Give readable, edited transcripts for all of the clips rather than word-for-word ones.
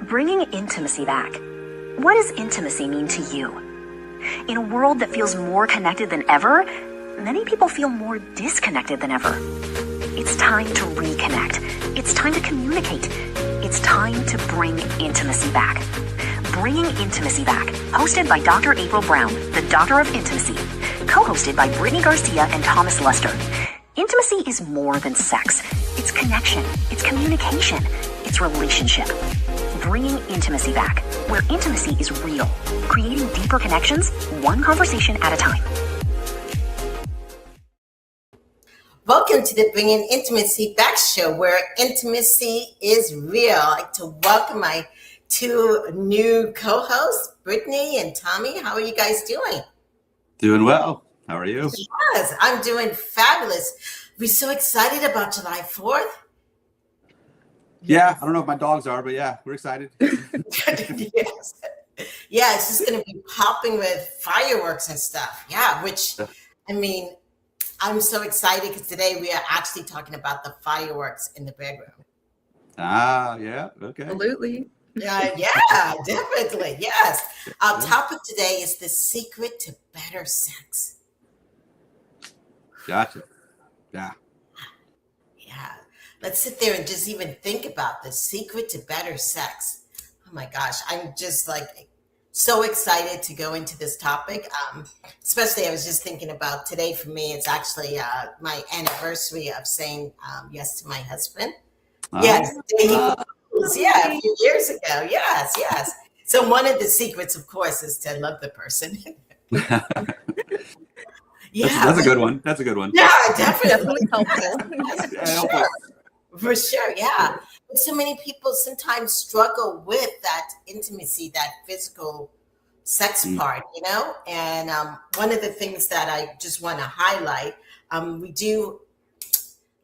Bringing intimacy back. What does intimacy mean to you? In a world that feels more connected than ever, many people feel more disconnected than ever. It's time to reconnect. It's time to communicate. It's time to bring intimacy back. Bringing Intimacy Back, hosted by Dr. April Brown, the Doctor of Intimacy, co-hosted by Brittani Garcia and Thomas Lester. Intimacy is more than sex. It's connection. It's communication. It's relationship. Bringing intimacy back, where intimacy is real, creating deeper connections, one conversation at a time. Welcome to the Bringing Intimacy Back show, where intimacy is real. I'd like to welcome my two new co-hosts, Brittani and Tommy. How are you guys doing? Doing well. How are you? Yes, I'm doing fabulous. We're so excited about July 4th. Yeah, I don't know if my dogs are, but yeah, we're excited. Yes. Yeah, it's just going to be popping with fireworks and stuff. Yeah, which, I mean, I'm so excited because today we are actually talking about the fireworks in the bedroom. Ah, yeah, okay. Absolutely. Yeah, definitely. Yes. Our topic today is the secret to better sex. Gotcha. Yeah. Yeah. Let's sit there and just even think about the secret to better sex. Oh my gosh. I'm just like so excited to go into this topic. Especially I was just thinking about today for me, it's actually my anniversary of saying yes to my husband. Yes. Yeah, a few years ago. Yes. So one of the secrets, of course, is to love the person. That's a good one. That's a good one. Yeah, definitely Helpful. For sure, yeah. But so many people sometimes struggle with that intimacy, that physical sex part, you know? And one of the things that I just want to highlight, we do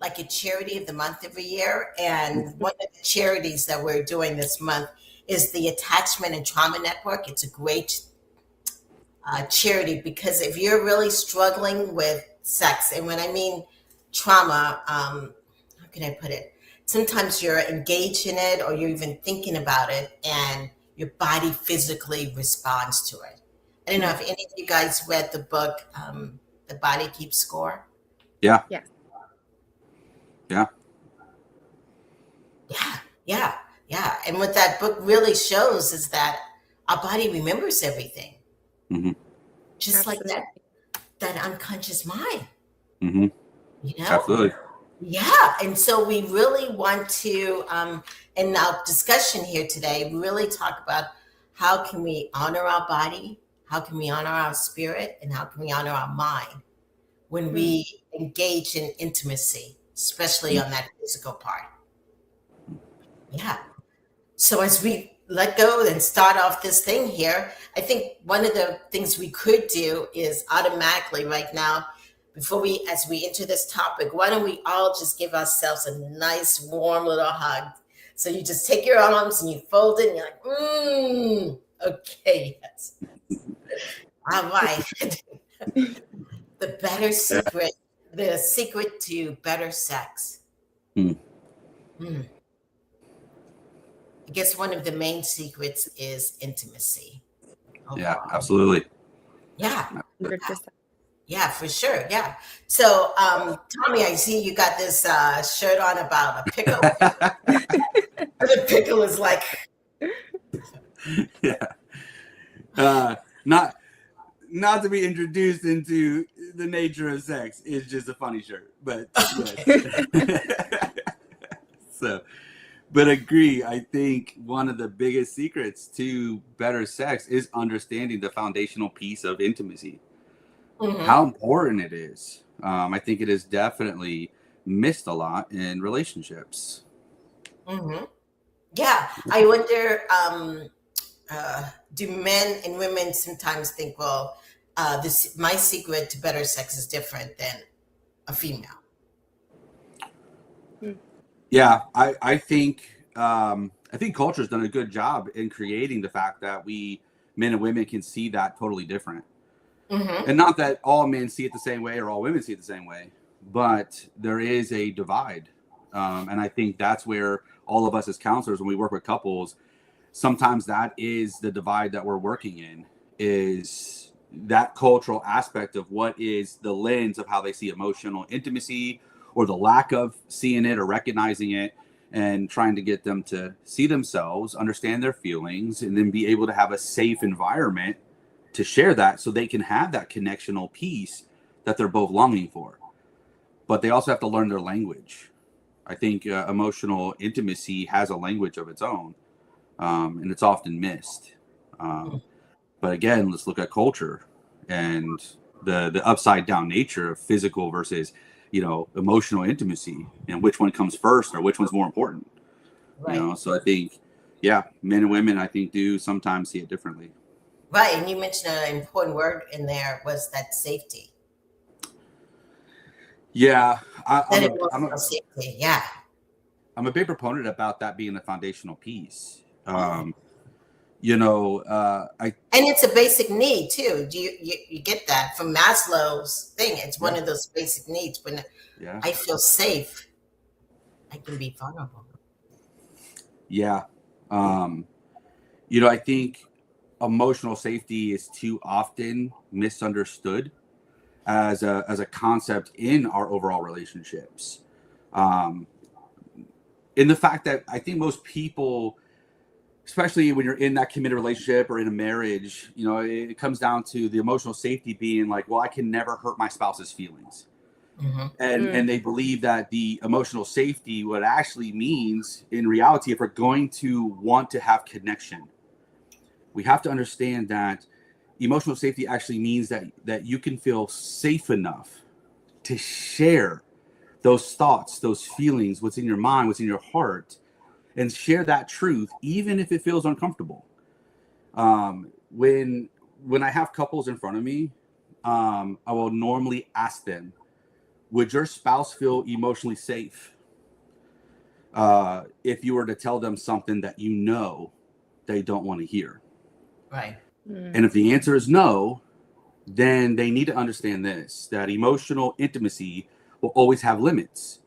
like a charity of the month every year. And one of the charities that we're doing this month is the Attachment and Trauma Network. It's a great charity because if you're really struggling with sex, and when I mean trauma, how can I put it? Sometimes you're engaged in it or you're even thinking about it and your body physically responds to it. I don't know if any of you guys read the book, The Body Keeps Score. Yeah. And what that book really shows is that our body remembers everything. Mm-hmm. Just Absolutely. like that unconscious mind. Mm-hmm. You know? Absolutely. Yeah. And so we really want to, in our discussion here today, really talk about how can we honor our body, how can we honor our spirit, and how can we honor our mind when we engage in intimacy, especially on that physical part. Yeah. So as we let go and start off this thing here, I think one of the things we could do is automatically right now, as we enter this topic, why don't we all just give ourselves a nice warm little hug? So you just take your arms and you fold it and you're like, okay, yes. All right. The better secret, the secret to better sex. I guess one of the main secrets is intimacy. Yeah, absolutely. Yeah. 100%. Yeah, for sure. Yeah. So, Tommy, I see you got this shirt on about a pickle. The pickle is like. Yeah. Not to be introduced into the nature of sex is just a funny shirt, but yes. But agree. I think one of the biggest secrets to better sex is understanding the foundational piece of intimacy. Mm-hmm. How important it is. I think it is definitely missed a lot in relationships. Mm-hmm. Yeah. I wonder, do men and women sometimes think, well, my secret to better sex is different than a female? Yeah, I think culture's done a good job in creating the fact that we men and women can see that totally different. Mm-hmm. And not that all men see it the same way or all women see it the same way, but there is a divide. And I think that's where all of us as counselors, when we work with couples, sometimes that is the divide that we're working in, is that cultural aspect of what is the lens of how they see emotional intimacy, or the lack of seeing it or recognizing it, and trying to get them to see themselves, understand their feelings, and then be able to have a safe environment to share that, so they can have that connectional piece that they're both longing for. But they also have to learn their language. I think emotional intimacy has a language of its own, and it's often missed. But again, let's look at culture and the upside down nature of physical versus, emotional intimacy, and which one comes first or which one's more important. Right. So I think, men and women, I think, do sometimes see it differently. Right. And you mentioned an important word in there was that safety. Yeah. Safety. Yeah. I'm a big proponent about that being the foundational piece. And it's a basic need too. Do you get that from Maslow's thing? It's one of those basic needs. When I feel safe, I can be vulnerable. Yeah. I think emotional safety is too often misunderstood as a concept in our overall relationships. In the fact that I think most people, especially when you're in that committed relationship or in a marriage, it comes down to the emotional safety being like, well, I can never hurt my spouse's feelings. Mm-hmm. And they believe that the emotional safety, what actually means in reality, if we're going to want to have connection, we have to understand that emotional safety actually means that you can feel safe enough to share those thoughts, those feelings, what's in your mind, what's in your heart, and share that truth, even if it feels uncomfortable. When I have couples in front of me, I will normally ask them, would your spouse feel emotionally safe if you were to tell them something that they don't want to hear? Right. And if the answer is no, then they need to understand this, that emotional intimacy will always have limits,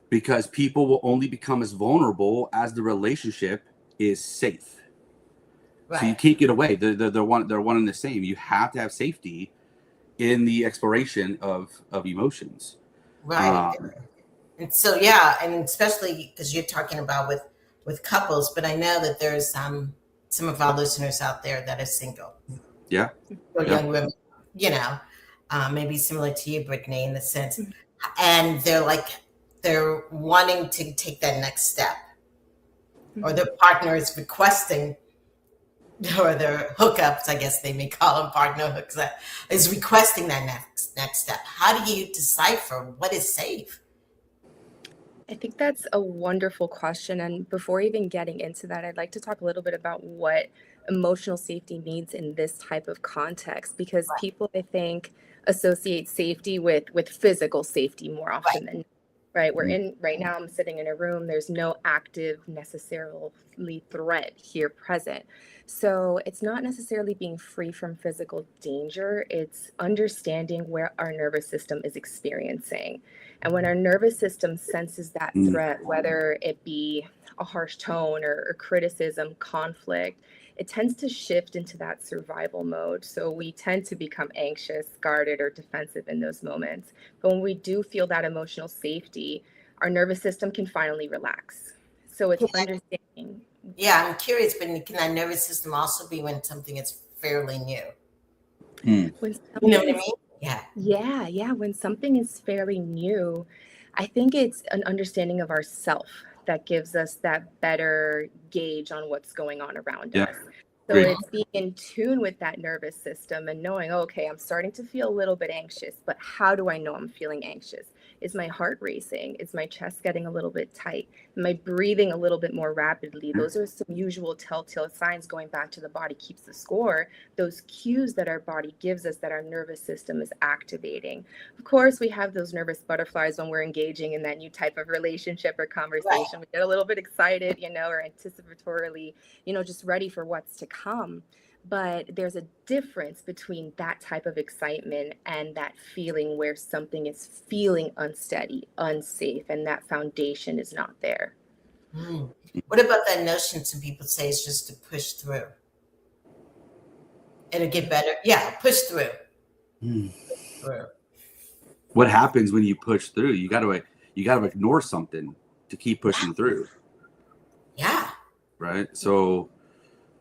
because people will only become as vulnerable as the relationship is safe. Right. So you can't get away. They're one and the same. You have to have safety in the exploration of emotions. Right. And so, and especially because you're talking about with couples, but I know that there's some of our listeners out there that are single. Yeah. Or young women, maybe similar to you, Brittani, in the sense, and they're wanting to take that next step, or their partner is requesting, or their hookups, I guess they may call them partner hooks, is requesting that next step. How do you decipher what is safe? I think that's a wonderful question. And before even getting into that, I'd like to talk a little bit about what emotional safety means in this type of context, because people, I think, associate safety with physical safety more often than right. Right now, I'm sitting in a room. There's no active necessarily threat here present. So it's not necessarily being free from physical danger. It's understanding where our nervous system is experiencing. And when our nervous system senses that threat, whether it be a harsh tone or criticism, conflict, it tends to shift into that survival mode. So we tend to become anxious, guarded, or defensive in those moments. But when we do feel that emotional safety, our nervous system can finally relax. So it's understanding. Yeah, I'm curious, but can that nervous system also be when something is fairly new? When you know what I mean? Yeah. When something is fairly new, I think it's an understanding of ourself that gives us that better gauge on what's going on around us. So it's being in tune with that nervous system and knowing, okay, I'm starting to feel a little bit anxious, but how do I know I'm feeling anxious? Is my heart racing? Is my chest getting a little bit tight? Am I breathing a little bit more rapidly? Those are some usual telltale signs, going back to the body keeps the score, those cues that our body gives us that our nervous system is activating. Of course, we have those nervous butterflies when we're engaging in that new type of relationship or conversation. We get a little bit excited, or anticipatorily, just ready for what's to come. But there's a difference between that type of excitement and that feeling where something is feeling unsteady, unsafe, and that foundation is not there. Mm. What about that notion some people say is just to push through? It'll get better. Yeah, push through. Through. What happens when you push through? You got to ignore something to keep pushing through. Yeah. Right. So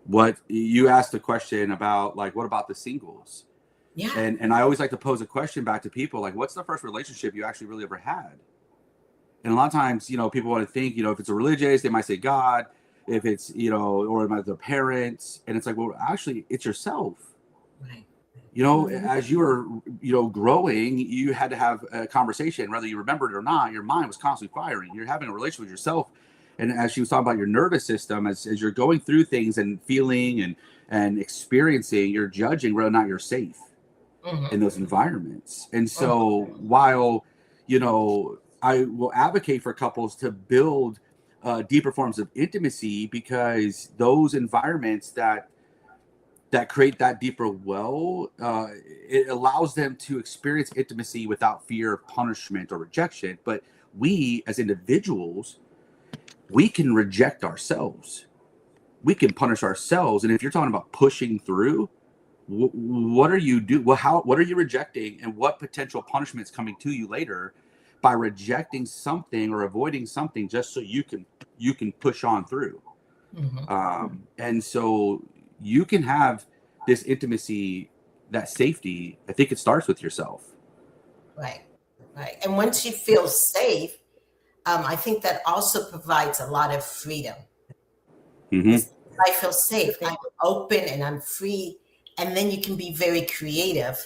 what you asked a question about, like, what about the singles? Yeah. And I always like to pose a question back to people, like, what's the first relationship you actually really ever had? And a lot of times, you know, people want to think, you know, if it's a religious, they might say God, if it's, you know, or their parents. And it's like, well, actually, it's yourself. Right. You know, as you were, you know, growing, you had to have a conversation, whether you remembered it or not. Your mind was constantly firing. You're having a relationship with yourself. And as she was talking about your nervous system, as you're going through things and feeling and experiencing, you're judging whether or not you're safe in those environments. And so while, you know, I will advocate for couples to build deeper forms of intimacy, because those environments that create that deeper well, it allows them to experience intimacy without fear of punishment or rejection. But we as individuals, we can reject ourselves. We can punish ourselves. And if you're talking about pushing through, what are you do? Well, what are you rejecting, and what potential punishments coming to you later by rejecting something or avoiding something just so you can push on through? And so you can have this intimacy, that safety. I think it starts with yourself. Right. Right. And once you feel safe, I think that also provides a lot of freedom. I feel safe, I'm open, and I'm free. And then you can be very creative,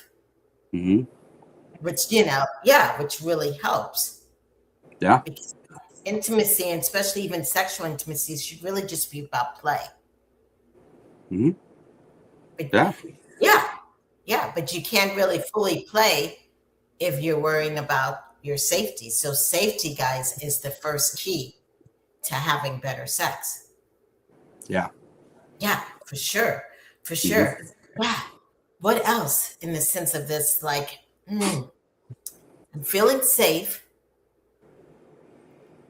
which, you know, which really helps. Yeah. Because intimacy, and especially even sexual intimacy, should really just be about play. But, yeah, but you can't really fully play if you're worrying about your safety. So safety, guys, is the first key to having better sex. Yeah, for sure. Yeah. What else in the sense of this? Like, I'm feeling safe.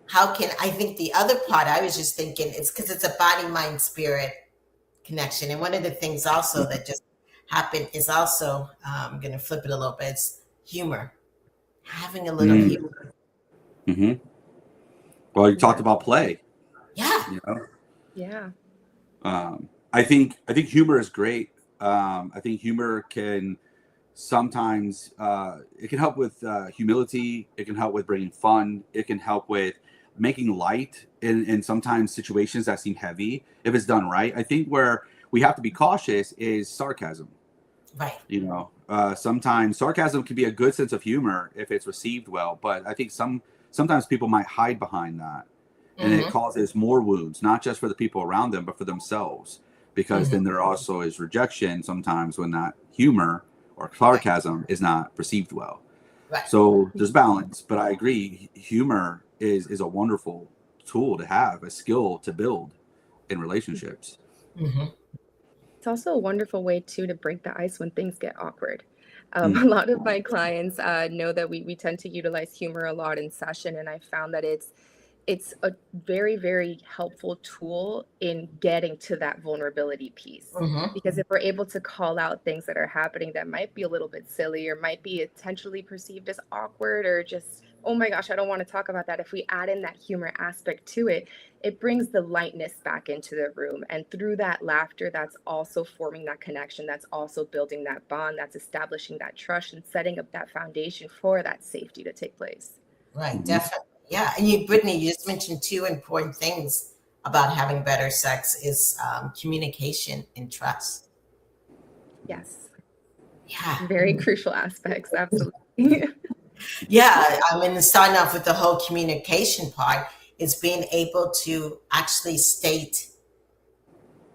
How can I think the other part I was just thinking it's because it's a body, mind, spirit connection. And one of the things also that just happened is also, I'm going to flip it a little bit. It's humor, having a little humor. Well, you talked about play. Yeah. You know? Yeah. I think humor is great. I think humor can sometimes it can help with humility. It can help with bringing fun. It can help with making light in sometimes situations that seem heavy if it's done right. I think where we have to be cautious is sarcasm. Right. You know, sometimes sarcasm can be a good sense of humor if it's received well, but I think sometimes people might hide behind that, and it causes more wounds, not just for the people around them, but for themselves, because then there also is rejection sometimes when that humor or sarcasm is not perceived well. Right. So there's balance, but I agree, humor is a wonderful tool to have, a skill to build in relationships. It's also a wonderful way too to break the ice when things get awkward. A lot of my clients know that we tend to utilize humor a lot in session, and I found that it's a very, very helpful tool in getting to that vulnerability piece. Because if we're able to call out things that are happening that might be a little bit silly or might be potentially perceived as awkward or just, oh my gosh, I don't want to talk about that. If we add in that humor aspect to it, it brings the lightness back into the room. And through that laughter, that's also forming that connection. That's also building that bond. That's establishing that trust and setting up that foundation for that safety to take place. Right. Definitely. Yeah. And you, Brittani, you just mentioned two important things about having better sex is communication and trust. Yes. Yeah. Very crucial aspects. Absolutely. Yeah. I mean, starting off with the whole communication part is being able to actually state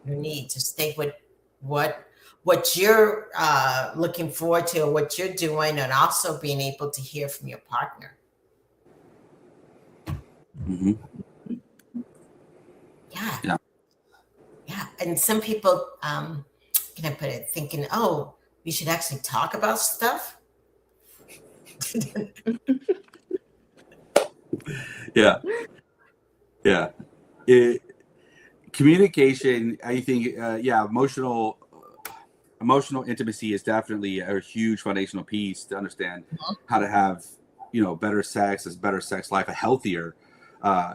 your needs, to state what you're looking forward to, or what you're doing, and also being able to hear from your partner. Yeah. And some people, can I put it, thinking, oh, we should actually talk about stuff. Yeah. it, communication, I think, emotional intimacy is definitely a huge foundational piece to understand how to have, better sex, a better sex life, a healthier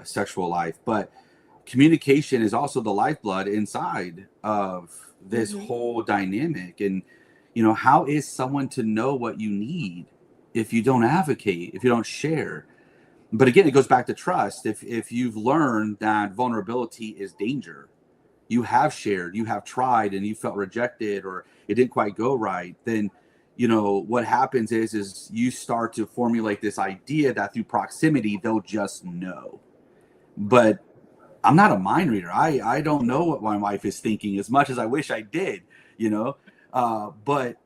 sexual life. But communication is also the lifeblood inside of this whole dynamic. And, how is someone to know what you need if you don't advocate, if you don't share? But again, it goes back to trust. If you've learned that vulnerability is danger, you have shared, you have tried, and you felt rejected or it didn't quite go right, then what happens is you start to formulate this idea that through proximity they'll just know. But I'm not a mind reader. I don't know what my wife is thinking as much as I wish I did, but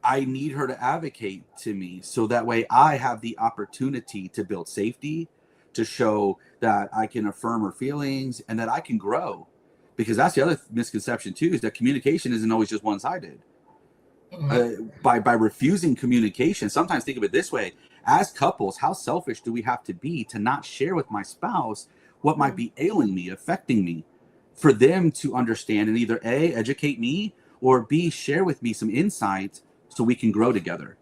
I need her to advocate to me so that way I have the opportunity to build safety, to show that I can affirm her feelings and that I can grow. Because that's the other misconception too, is that communication isn't always just one-sided. By refusing communication, sometimes think of it this way: as couples, how selfish do we have to be to not share with my spouse what might be ailing me, affecting me, for them to understand and either A, educate me, or B, share with me some insight so we can grow together.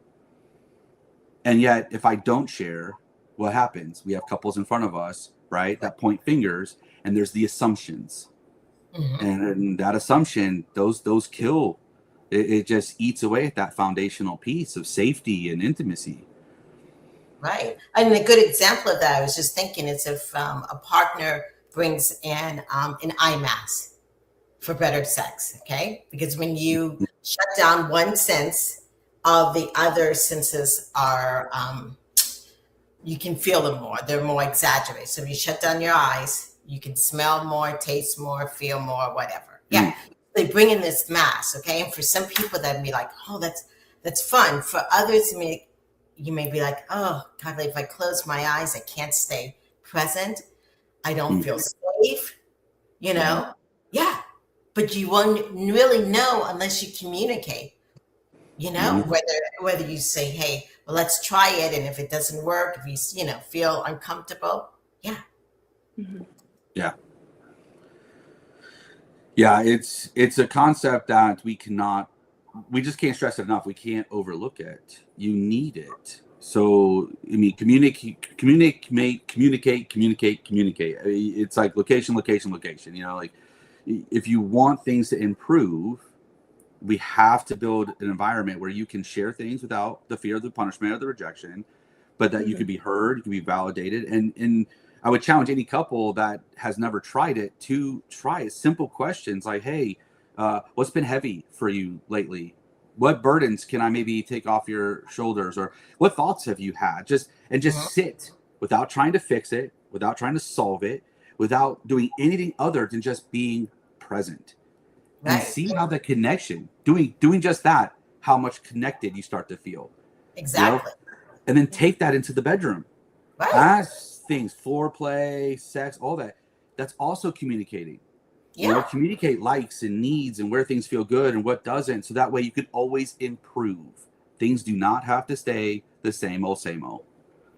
And yet, if I don't share, what happens? We have couples in front of us, right, that point fingers, and there's the assumptions. And that assumption, those kill. It just eats away at that foundational piece of safety and intimacy. Right. And a good example of that, I was just thinking, is if a partner brings in an eye mask for better sex, okay? Because when you shut down one sense, all the other senses are, you can feel them more. They're more exaggerated. So if you shut down your eyes, you can smell more, taste more, feel more, whatever. Yeah. They bring in this mask, okay? And for some people, that'd be like, oh, that's fun. For others, you may be like, oh, God, if I close my eyes, I can't stay present. I don't feel safe, Yeah. But you won't really know unless you communicate, whether you say, hey, well, let's try it. And if it doesn't work, if you, feel uncomfortable. Yeah. Yeah. Yeah, it's a concept that we just can't stress it enough. We can't overlook it. You need it. So, communicate. It's like location. Like if you want things to improve, we have to build an environment where you can share things without the fear of the punishment or the rejection, but that you can be heard, you can be validated. And I would challenge any couple that has never tried it to try it. Simple questions like, hey, what's been heavy for you lately? What burdens can I maybe take off your shoulders? Or what thoughts have you had? Just sit without trying to fix it, without trying to solve it, without doing anything other than just being present. Right. And see how the connection, doing just that, how much connected you start to feel. Exactly. And then take that into the bedroom. Right. As things, foreplay, sex, all that. That's also communicating. Yeah. Communicate likes and needs and where things feel good and what doesn't. So that way you can always improve. Things do not have to stay the same old.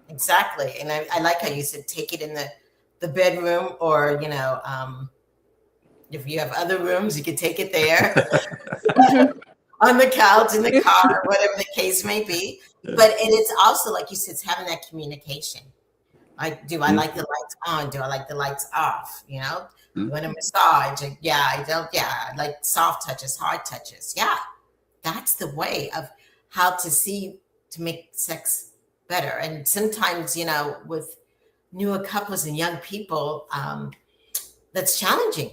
Exactly. And I like how you said take it in the bedroom, or, if you have other rooms, you can take it there. On the couch, in the car, whatever the case may be. But it's also, like you said, it's having that communication. Like, do I like the lights on? Do I like the lights off? You want a massage? I don't. Yeah, I like soft touches, hard touches. Yeah, that's the way of how to make sex better. And sometimes, with newer couples and young people, that's challenging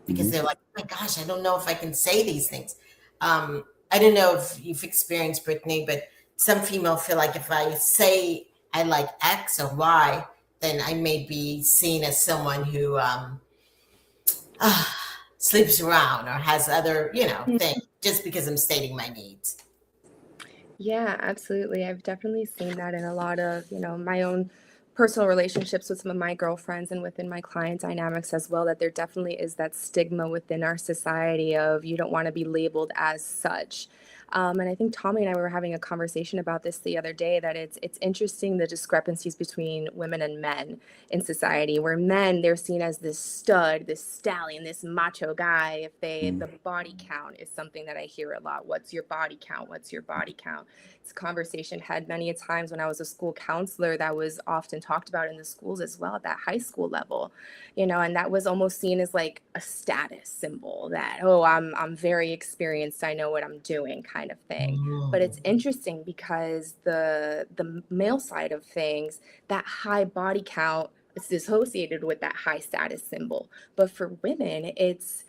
because they're like, oh my gosh, I don't know if I can say these things. I don't know if you've experienced, Brittani, but some female feel like if I say I like X or Y, then I may be seen as someone who sleeps around or has other, things just because I'm stating my needs. Yeah, absolutely. I've definitely seen that in a lot of, my own personal relationships with some of my girlfriends and within my client dynamics as well, that there definitely is that stigma within our society of you don't want to be labeled as such. And I think Tommy and I were having a conversation about this the other day, that it's interesting, the discrepancies between women and men in society, where men, they're seen as this stud, this stallion, this macho guy. If they, the body count is something that I hear a lot. What's your body count? What's your body count? It's a conversation had many a times when I was a school counselor, that was often talked about in the schools as well, at that high school level, and that was almost seen as like a status symbol, that, oh, I'm very experienced, I know what I'm doing, kind of thing. But it's interesting because the male side of things, that high body count is associated with that high status symbol. But for women, it's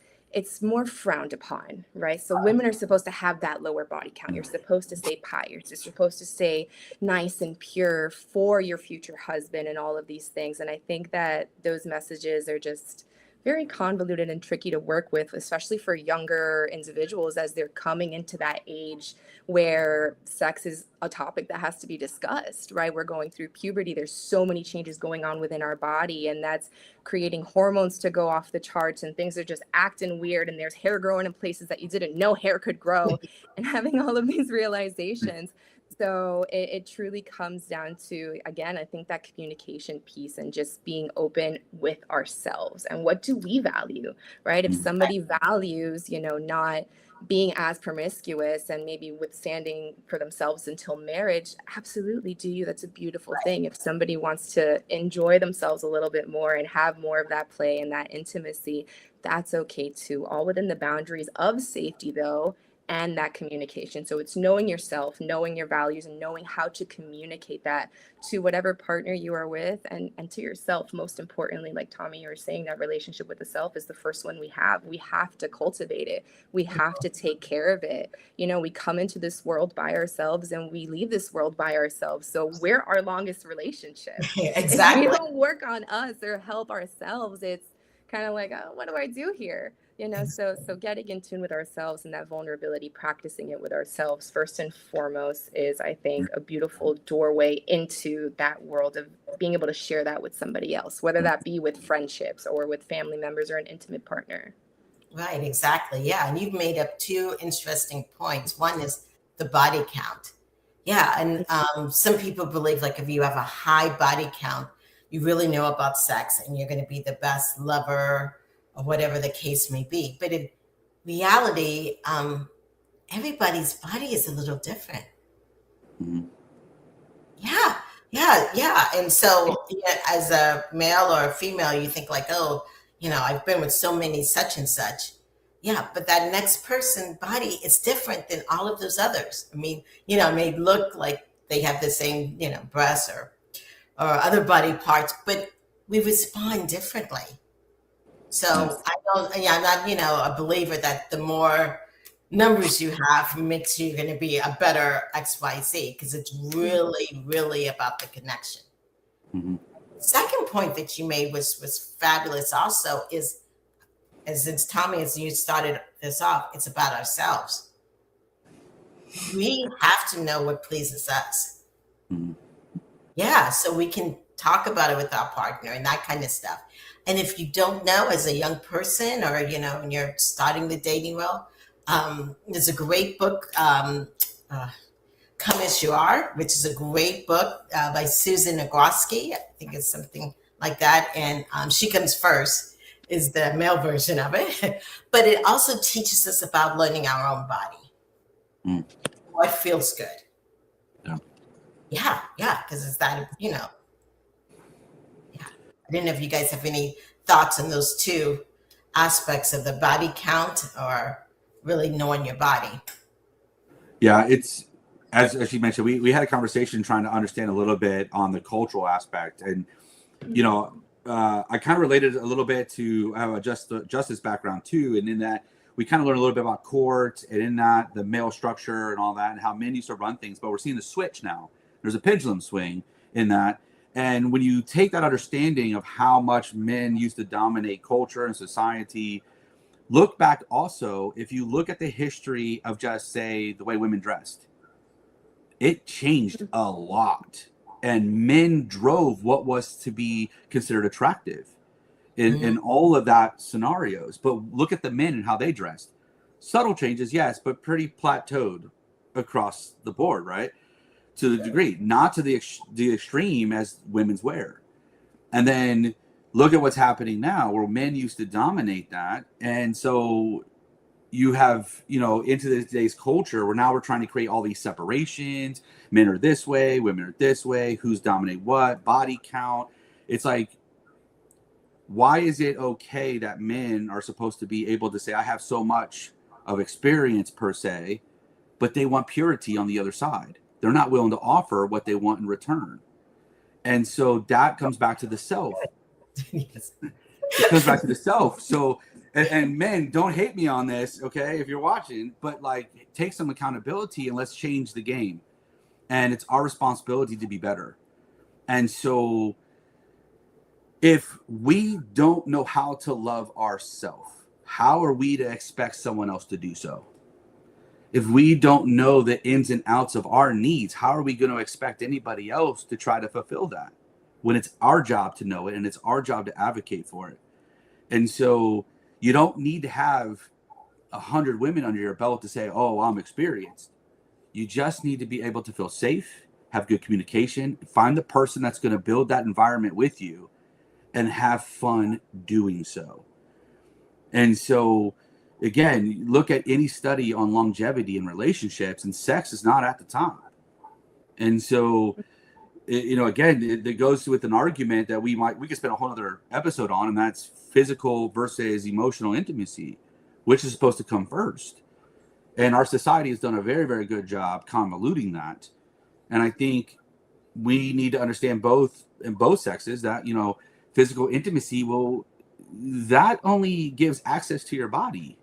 more frowned upon, right? So women are supposed to have that lower body count. You're supposed to stay pie. You're just supposed to stay nice and pure for your future husband and all of these things. And I think that those messages are just very convoluted and tricky to work with, especially for younger individuals as they're coming into that age where sex is a topic that has to be discussed, right? We're going through puberty. There's so many changes going on within our body, and that's creating hormones to go off the charts, and things are just acting weird, and there's hair growing in places that you didn't know hair could grow, and having all of these realizations. So it truly comes down to, again, I think that communication piece and just being open with ourselves. And what do we value, right? If somebody values, not being as promiscuous and maybe withstanding for themselves until marriage, absolutely do you. That's a beautiful thing. If somebody wants to enjoy themselves a little bit more and have more of that play and that intimacy, that's okay too. All within the boundaries of safety, though, and that communication. So it's knowing yourself, knowing your values, and knowing how to communicate that to whatever partner you are with, and to yourself. Most importantly, like Tommy, you were saying, that relationship with the self is the first one we have. We have to cultivate it. We have to take care of it. We come into this world by ourselves and we leave this world by ourselves. So we're our longest relationship. Exactly. If we don't work on us or help ourselves, it's kind of like, oh, what do I do here? So getting in tune with ourselves and that vulnerability, practicing it with ourselves first and foremost, is, I think, a beautiful doorway into that world of being able to share that with somebody else, whether that be with friendships or with family members or an intimate partner. Right, exactly. Yeah. And you've made up two interesting points. One is the body count. Yeah. And some people believe, like, if you have a high body count, you really know about sex and you're going to be the best lover, or whatever the case may be. But in reality, everybody's body is a little different. Yeah. And so as a male or a female, you think like, oh, I've been with so many such and such. Yeah, but that next person body is different than all of those others. I mean, it may look like they have the same, breasts or other body parts, but we respond differently. So I'm not, a believer that the more numbers you have makes you going to be a better XYZ, because it's really, really about the connection. Second point that you made was fabulous also, is, since Tommy, as you started this off, it's about ourselves. We have to know what pleases us. Yeah, so we can talk about it with our partner and that kind of stuff. And if you don't know, as a young person, or, when you're starting the dating world, there's a great book, Come As You Are, which is a great book by Susan Nagroski. I think it's something like that. And She Comes First is the male version of it. But it also teaches us about learning our own body. What feels good. Yeah, because it's that, I don't know if you guys have any thoughts on those two aspects of the body count, or really knowing your body. Yeah, it's, as you mentioned, we had a conversation trying to understand a little bit on the cultural aspect. And, I kind of related a little bit to a justice background too. And in that, we kind of learned a little bit about court, and in that, the male structure and all that, and how men used to run things. But we're seeing the switch now. There's a pendulum swing in that. And when you take that understanding of how much men used to dominate culture and society, look back also, if you look at the history of just, say, the way women dressed, it changed a lot. And men drove what was to be considered attractive in all of that scenarios. But look at the men and how they dressed. Subtle changes, yes, but pretty plateaued across the board, right? To the degree, not to the extreme as women's wear. And then look at what's happening now, where men used to dominate that. And so you have, into today's culture where now we're trying to create all these separations. Men are this way, women are this way, who's dominate what, body count. It's like, why is it okay that men are supposed to be able to say, I have so much of experience per se, but they want purity on the other side? They're not willing to offer what they want in return. And so that comes back to the self. Yes. It comes back to the self. So, and men, don't hate me on this, okay, if you're watching, but like, take some accountability and let's change the game. And it's our responsibility to be better. And so if we don't know how to love ourselves, how are we to expect someone else to do so? If we don't know the ins and outs of our needs, how are we going to expect anybody else to try to fulfill that when it's our job to know it and it's our job to advocate for it? And so you don't need to have 100 women under your belt to say, oh, I'm experienced. You just need to be able to feel safe, have good communication, find the person that's going to build that environment with you, and have fun doing so. And so, again, look at any study on longevity in relationships, and sex is not at the top. And so, again, it goes with an argument that we could spend a whole other episode on, and that's physical versus emotional intimacy, which is supposed to come first. And our society has done a very, very good job convoluting that. And I think we need to understand both in both sexes that, physical intimacy that only gives access to your body,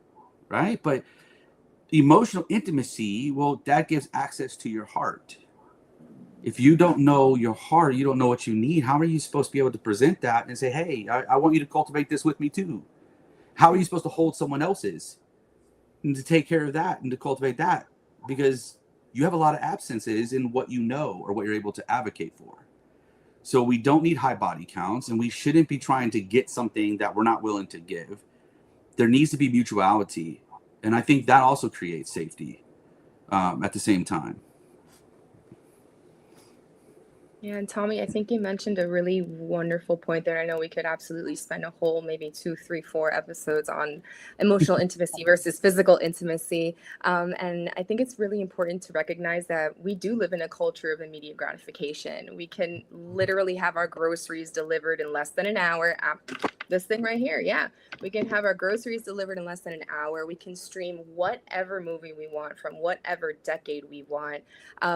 right? But emotional intimacy, that gives access to your heart. If you don't know your heart, you don't know what you need, how are you supposed to be able to present that and say, hey, I want you to cultivate this with me too? How are you supposed to hold someone else's and to take care of that and to cultivate that? Because you have a lot of absences in what you know or what you're able to advocate for. So we don't need high body counts, and we shouldn't be trying to get something that we're not willing to give. There needs to be mutuality. And I think that also creates safety at the same time. Yeah, and Tommy, I think you mentioned a really wonderful point there. I know we could absolutely spend a whole maybe 2, 3, 4 episodes on emotional intimacy versus physical intimacy. And I think it's really important to recognize that we do live in a culture of immediate gratification. We can literally have our groceries delivered in less than an hour. This thing right here, yeah. We can have our groceries delivered in less than an hour. We can stream whatever movie we want from whatever decade we want.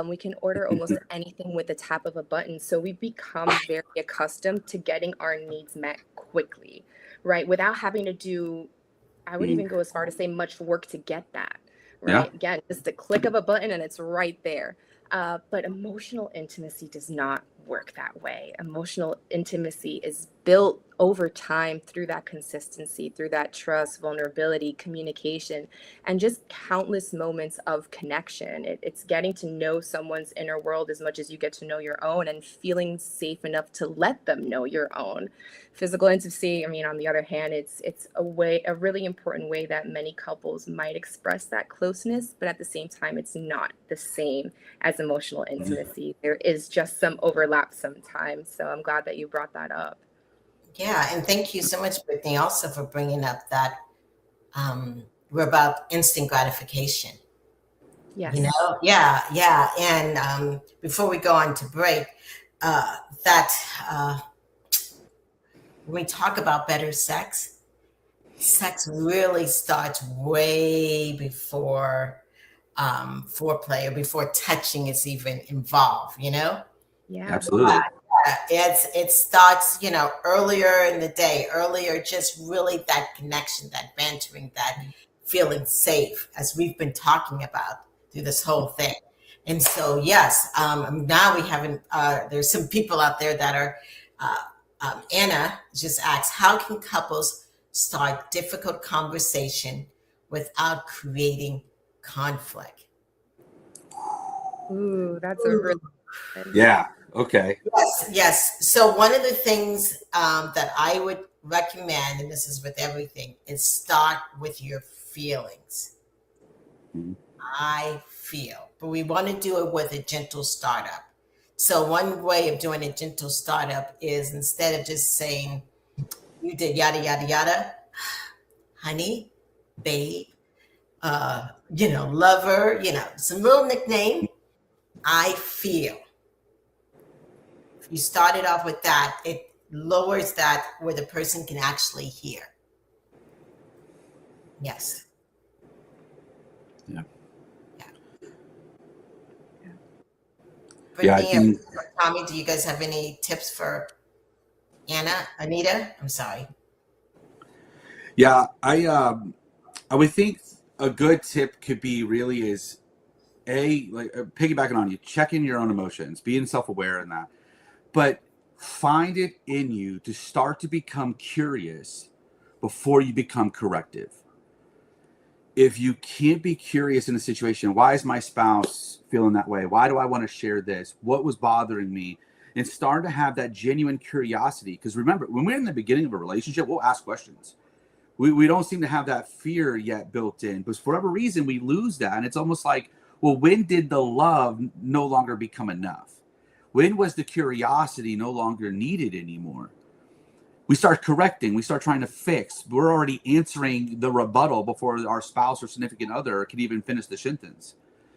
We can order almost anything with the tap of a button. So we've become very accustomed to getting our needs met quickly, right? Without having to do, I would even go as far to say, much work to get that, right? Yeah. Again, just the click of a button and it's right there. But emotional intimacy does not work that way. Emotional intimacy is built over time through that consistency, through that trust, vulnerability, communication, and just countless moments of connection. It's getting to know someone's inner world as much as you get to know your own, and feeling safe enough to let them know your own. Physical intimacy, I mean, on the other hand, it's a really important way that many couples might express that closeness, but at the same time, it's not the same as emotional intimacy. There is just some overlap sometimes. So I'm glad that you brought that up. Yeah, and thank you so much, Brittany, also for bringing up that we're about instant gratification. Yes. Yeah. And before we go on to break, when we talk about better sex really starts way before foreplay or before touching is even involved, Yeah. Absolutely. It starts, earlier in the day, just really that connection, that bantering, that feeling safe, as we've been talking about through this whole thing. And so, yes, now we haven't, there's some people out there that are, Anna just asked, how can couples start difficult conversation without creating conflict? Ooh, that's a really Yeah. Okay. Yes. So one of the things that I would recommend, and this is with everything, is start with your feelings. I feel. but we want to do it with a gentle startup. So one way of doing a gentle startup is, instead of just saying, you did yada, yada, yada, honey, babe, lover, some little nickname, I feel. If you start it off with that, it lowers that where the person can actually hear. Yes. Yeah. Brittany, I think, or Tommy, do you guys have any tips for Anita? I'm sorry. yeah, I would think a good tip could be really is piggybacking on you, checking your own emotions, being self-aware in that, but find it in you to start to become curious before you become corrective. If you can't be curious in a situation, why is my spouse feeling that way? Why do I want to share this? What was bothering me? And start to have that genuine curiosity. Because remember, when we're in the beginning of a relationship, we'll ask questions. We don't seem to have that fear yet built in. But for whatever reason, we lose that. And it's almost like, well, when did the love no longer become enough? When was the curiosity no longer needed anymore? We start correcting, we start trying to fix. We're already answering the rebuttal before our spouse or significant other can even finish the sentence.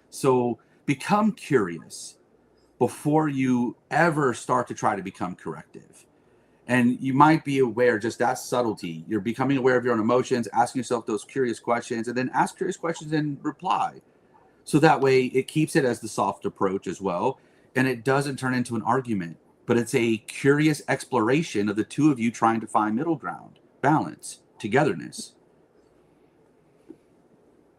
So become curious before you ever start to try to become corrective. And you might be aware, just that subtlety. You're becoming aware of your own emotions, asking yourself those curious questions, and then ask curious questions and reply. So that way it keeps it as the soft approach as well. And it doesn't turn into an argument. But it's a curious exploration of the two of you trying to find middle ground, balance, togetherness.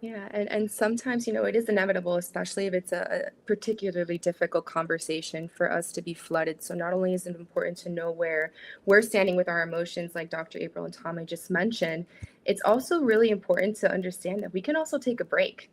Yeah, and sometimes, it is inevitable, especially if it's a particularly difficult conversation, for us to be flooded. So not only is it important to know where we're standing with our emotions, like Dr. April and Tommy just mentioned, it's also really important to understand that we can also take a break.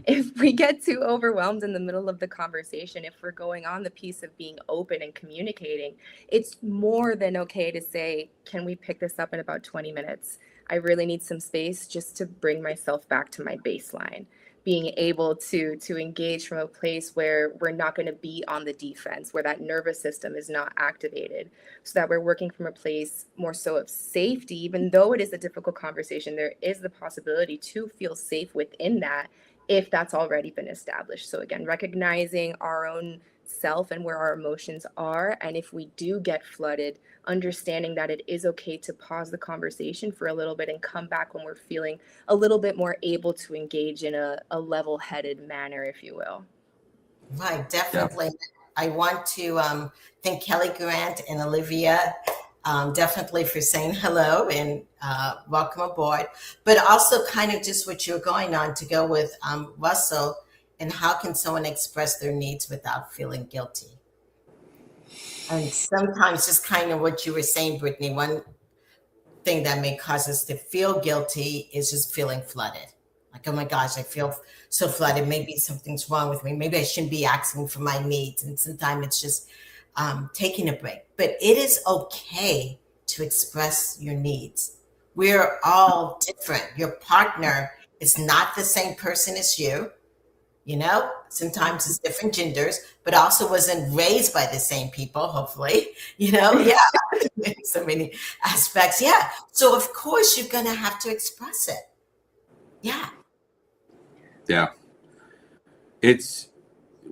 If we get too overwhelmed in the middle of the conversation, if we're going on the piece of being open and communicating, it's more than okay to say, can we pick this up in about 20 minutes? I really need some space just to bring myself back to my baseline. Being able to engage from a place where we're not going to be on the defense, where that nervous system is not activated, so that we're working from a place more so of safety. Even though it is a difficult conversation, there is the possibility to feel safe within that, if that's already been established. So again, recognizing our own self and where our emotions are, and if we do get flooded, understanding that it is okay to pause the conversation for a little bit and come back when we're feeling a little bit more able to engage in a level-headed manner, if you will. Right, definitely. Yeah. I want to thank Kelly Grant and Olivia definitely for saying hello and welcome aboard, but also kind of just what you're going on to go with Russell, and how can someone express their needs without feeling guilty? And sometimes just kind of what you were saying, Brittany, one thing that may cause us to feel guilty is just feeling flooded. Like, oh my gosh, I feel so flooded. Maybe something's wrong with me. Maybe I shouldn't be asking for my needs. And sometimes it's just taking a break. But it is okay to express your needs. We're all different. Your partner is not the same person as you. Sometimes it's different genders, but also wasn't raised by the same people, hopefully, yeah, so many aspects. Yeah. So of course you're going to have to express it. Yeah. Yeah.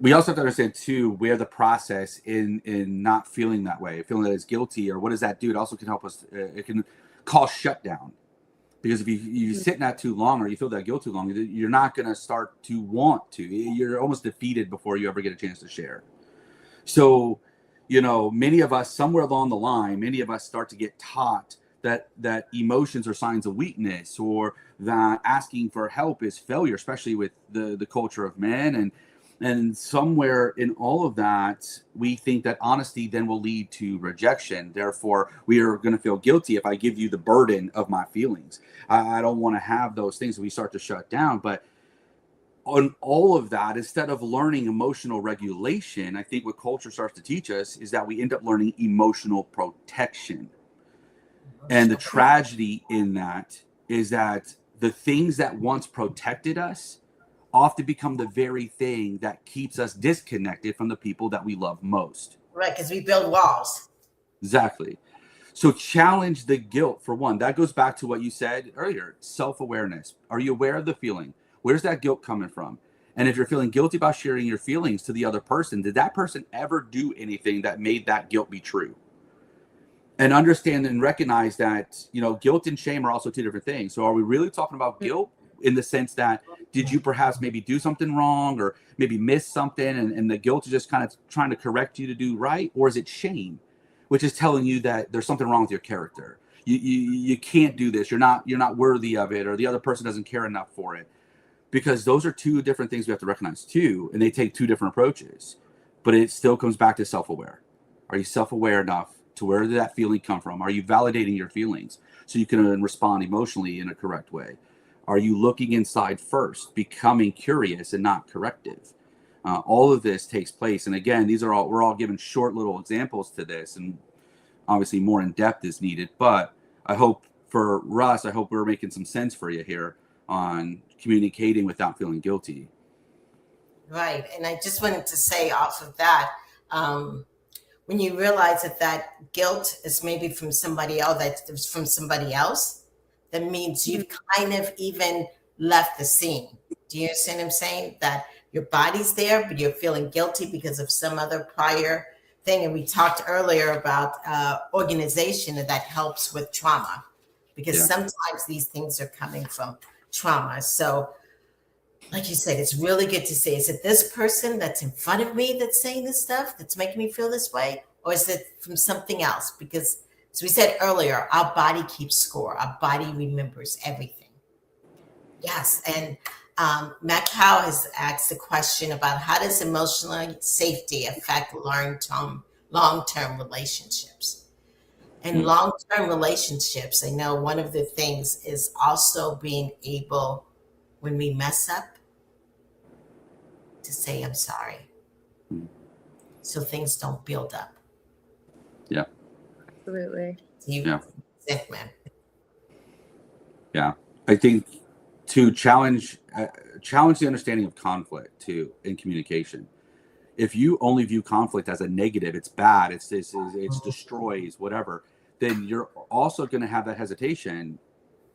We also have to understand too, where the process in not feeling that way, feeling that it's guilty, or what does that do? It also can help us. It can cause shutdown. Because if you sit in that too long, or you feel that guilt too long, you're not going to start to want to. You're almost defeated before you ever get a chance to share. So, many of us, somewhere along the line, many of us start to get taught that emotions are signs of weakness, or that asking for help is failure, especially with the culture of men. And somewhere in all of that, we think that honesty then will lead to rejection. Therefore, we are going to feel guilty if I give you the burden of my feelings. I don't want to have those things. We start to shut down. But on all of that, instead of learning emotional regulation, I think what culture starts to teach us is that we end up learning emotional protection. And the tragedy in that is that the things that once protected us often become the very thing that keeps us disconnected from the people that we love most. Right, because we build walls. Exactly. So challenge the guilt for one. That goes back to what you said earlier, self-awareness. Are you aware of the feeling? Where's that guilt coming from? And if you're feeling guilty about sharing your feelings to the other person, did that person ever do anything that made that guilt be true? And understand and recognize that, guilt and shame are also two different things. So are we really talking about guilt in the sense that, did you perhaps maybe do something wrong or maybe miss something and the guilt is just kind of trying to correct you to do right? Or is it shame, which is telling you that there's something wrong with your character? You can't do this. You're not worthy of it, or the other person doesn't care enough for it. Because those are two different things we have to recognize too, and they take two different approaches. But it still comes back to self-aware. Are you self-aware enough to where did that feeling come from? Are you validating your feelings so you can respond emotionally in a correct way? Are you looking inside first, becoming curious and not corrective? All of this takes place. And again, we're all given short little examples to this, and obviously more in depth is needed. But I hope for Russ, we're making some sense for you here on communicating without feeling guilty. Right. And I just wanted to say off of that, when you realize that guilt is maybe from somebody else, that means you've kind of even left the scene. Do you understand what I'm saying? That your body's there, but you're feeling guilty because of some other prior thing. And we talked earlier about organization that helps with trauma, because sometimes these things are coming from trauma. So like you said, it's really good to say, is it this person that's in front of me that's saying this stuff that's making me feel this way? Or is it from something else? Because as we said earlier, our body keeps score. Our body remembers everything. Yes. And Matt Cow has asked the question about how does emotional safety affect long-term relationships? And long-term relationships, I know one of the things is also being able, when we mess up, to say, I'm sorry. So things don't build up. Yeah. Absolutely. Sick, man. Yeah. I think to challenge the understanding of conflict too in communication. If you only view conflict as a negative, it's bad, it's destroys, whatever, then you're also going to have that hesitation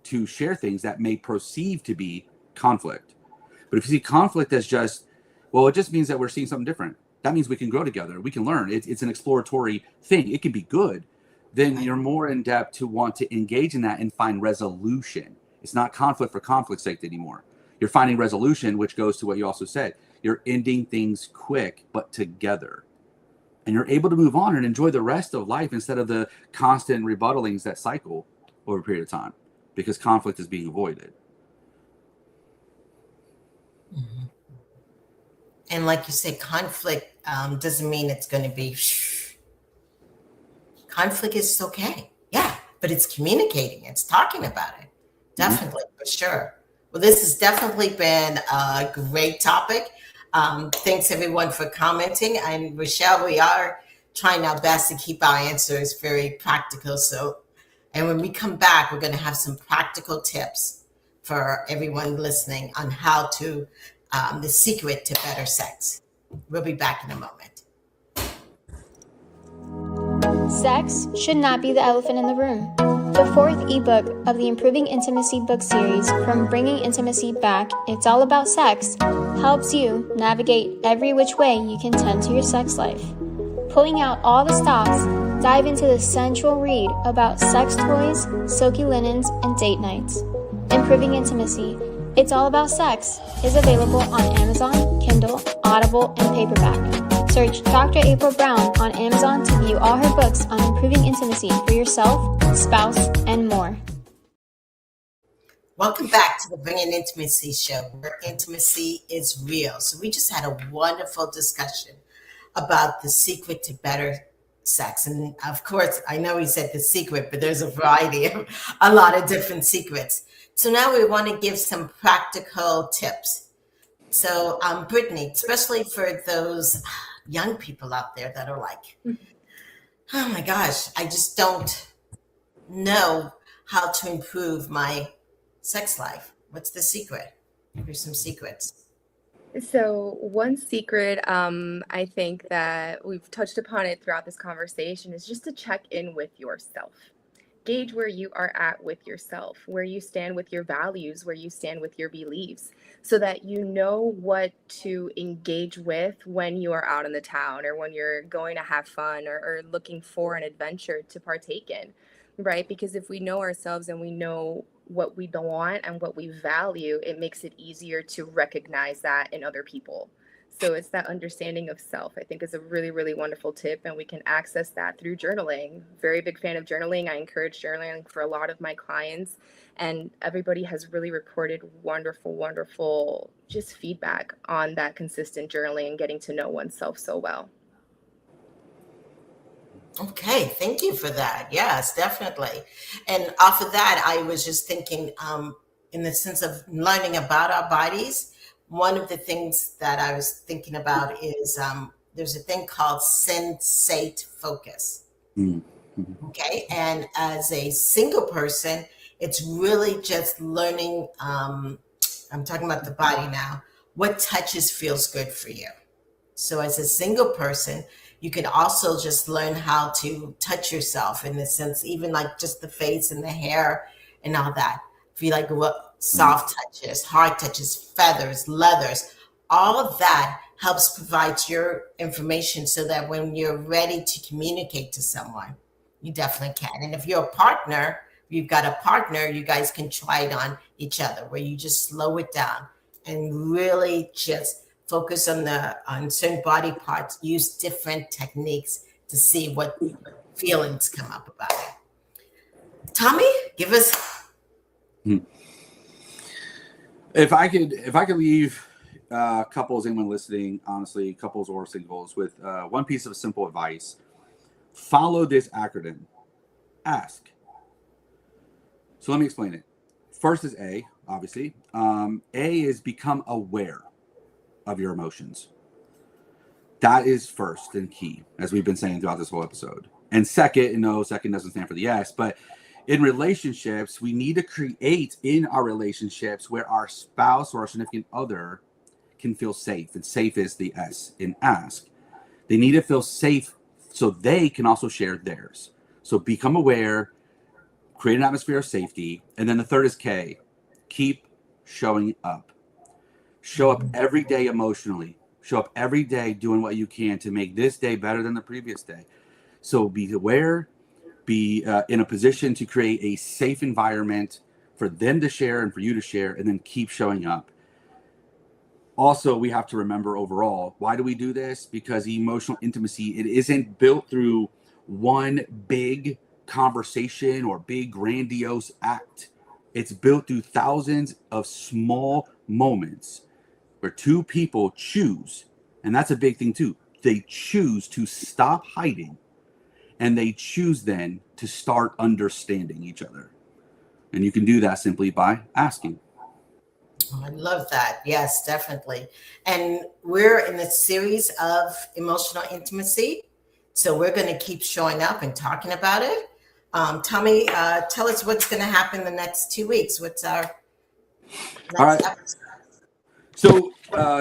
to share things that may perceive to be conflict. But if you see conflict as just, well, it just means that we're seeing something different. That means we can grow together. We can learn. It's an exploratory thing. It can be good. Then you're more in depth to want to engage in that and find resolution. It's not conflict for conflict's sake anymore. You're finding resolution, which goes to what you also said. You're ending things quick, but together. And you're able to move on and enjoy the rest of life instead of the constant rebuttalings that cycle over a period of time, because conflict is being avoided. Mm-hmm. And like you say, conflict doesn't mean it's going to be conflict is okay. Yeah, but it's communicating. It's talking about it. Definitely, for sure. Well, this has definitely been a great topic. Thanks, everyone, for commenting. And Rochelle, we are trying our best to keep our answers very practical. And when we come back, we're going to have some practical tips for everyone listening on how to, the secret to better sex. We'll be back in a moment. Sex should not be the elephant in the room. The fourth ebook of the Improving Intimacy book series, From Bringing Intimacy Back, It's All About Sex, helps you navigate every which way you can tend to your sex life. Pulling out all the stops, dive into the central read about sex toys, silky linens, and date nights. Improving Intimacy, It's All About Sex is available on Amazon, Kindle, Audible, and paperback. Search Dr. April Brown on Amazon to view all her books on improving intimacy for yourself, spouse, and more. Welcome back to the Bringing Intimacy Show, where intimacy is real. So we just had a wonderful discussion about the secret to better sex. And of course, I know he said the secret, but there's a variety of a lot of different secrets. So now we want to give some practical tips. So Brittani, especially for those young people out there that are like, oh my gosh, I just don't know how to improve my sex life. What's the secret? Here's some secrets. So one secret, I think that we've touched upon it throughout this conversation is just to check in with yourself. Gauge where you are at with yourself, where you stand with your values, where you stand with your beliefs, so that you know what to engage with when you are out in the town or when you're going to have fun or looking for an adventure to partake in, right? Because if we know ourselves and we know what we don't want and what we value, it makes it easier to recognize that in other people. So it's that understanding of self, I think, is a really, really wonderful tip. And we can access that through journaling. Very big fan of journaling. I encourage journaling for a lot of my clients. And everybody has really reported wonderful, wonderful just feedback on that consistent journaling and getting to know oneself so well. Okay, thank you for that. Yes, definitely. And off of that, I was just thinking, in the sense of learning about our bodies, one of the things that I was thinking about is there's a thing called sensate focus. Mm-hmm. Okay, and as a single person, it's really just learning. I'm talking about the body now. What touches feels good for you? So as a single person, you can also just learn how to touch yourself in the sense, even like just the face and the hair and all that. If you like what soft touches, hard touches, feathers, leathers, all of that helps provide your information so that when you're ready to communicate to someone, you definitely can. And if you're a partner, you've got a partner, you guys can try it on each other where you just slow it down and really just focus on certain body parts, use different techniques to see what feelings come up about it. Tommy, give us. If I could leave couples, anyone listening, honestly, couples or singles, with one piece of simple advice, follow this acronym. Ask. So let me explain it. First is A, obviously. A is become aware of your emotions. That is first and key, as we've been saying throughout this whole episode. And second, and no, second doesn't stand for the S, but in relationships, we need to create in our relationships where our spouse or our significant other can feel safe. And safe is the S in ask. They need to feel safe so they can also share theirs. So become aware, create an atmosphere of safety. And then the third is K. Keep showing up. Show up every day emotionally. Show up every day doing what you can to make this day better than the previous day. So be aware, be in a position to create a safe environment for them to share and for you to share, and then keep showing up. Also, we have to remember overall, why do we do this? Because emotional intimacy, it isn't built through one big conversation or big grandiose act. It's built through thousands of small moments where two people choose, and that's a big thing too. They choose to stop hiding, and they choose then to start understanding each other. And you can do that simply by asking. Oh, I love that. Yes, definitely. And we're in a series of emotional intimacy. So we're going to keep showing up and talking about it. Tommy, tell us what's going to happen the next 2 weeks. What's our next episode? So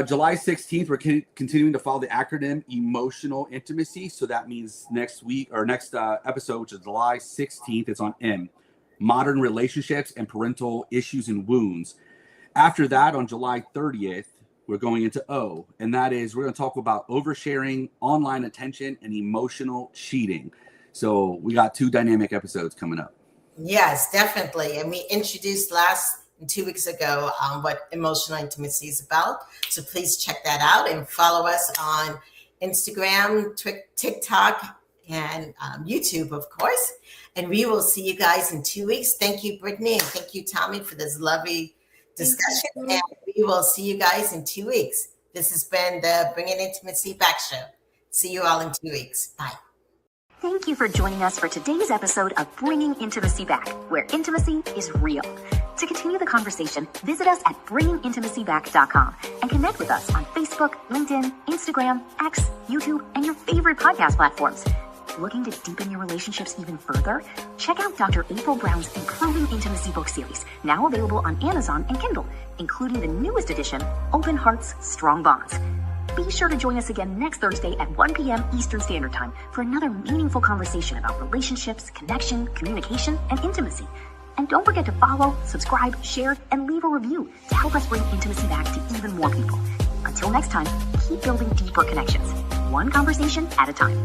July 16th, we're continuing to follow the acronym emotional intimacy. So that means next week or next episode, which is July 16th, it's on M, modern relationships and parental issues and wounds. After that, on July 30th, we're going into O, and that is we're going to talk about oversharing, online attention, and emotional cheating. So we got 2 dynamic episodes coming up. Yes, definitely. And we introduced 2 weeks ago what emotional intimacy is about. So please check that out and follow us on Instagram, TikTok, and YouTube, of course. And we will see you guys in 2 weeks. Thank you, Brittani, and thank you, Tommy, for this lovely discussion. And we will see you guys in 2 weeks. This has been the Bringing Intimacy Back Show. See you all in 2 weeks. Bye. Thank you for joining us for today's episode of Bringing Intimacy Back, where intimacy is real. To continue the conversation, visit us at bringingintimacyback.com and connect with us on Facebook, LinkedIn, Instagram, X, YouTube, and your favorite podcast platforms. Looking to deepen your relationships even further? Check out Dr. April Brown's Improving Intimacy book series, now available on Amazon and Kindle, including the newest edition, Open Hearts, Strong Bonds. Be sure to join us again next Thursday at 1 p.m. Eastern Standard Time for another meaningful conversation about relationships, connection, communication, and intimacy. And don't forget to follow, subscribe, share, and leave a review to help us bring intimacy back to even more people. Until next time, keep building deeper connections, one conversation at a time.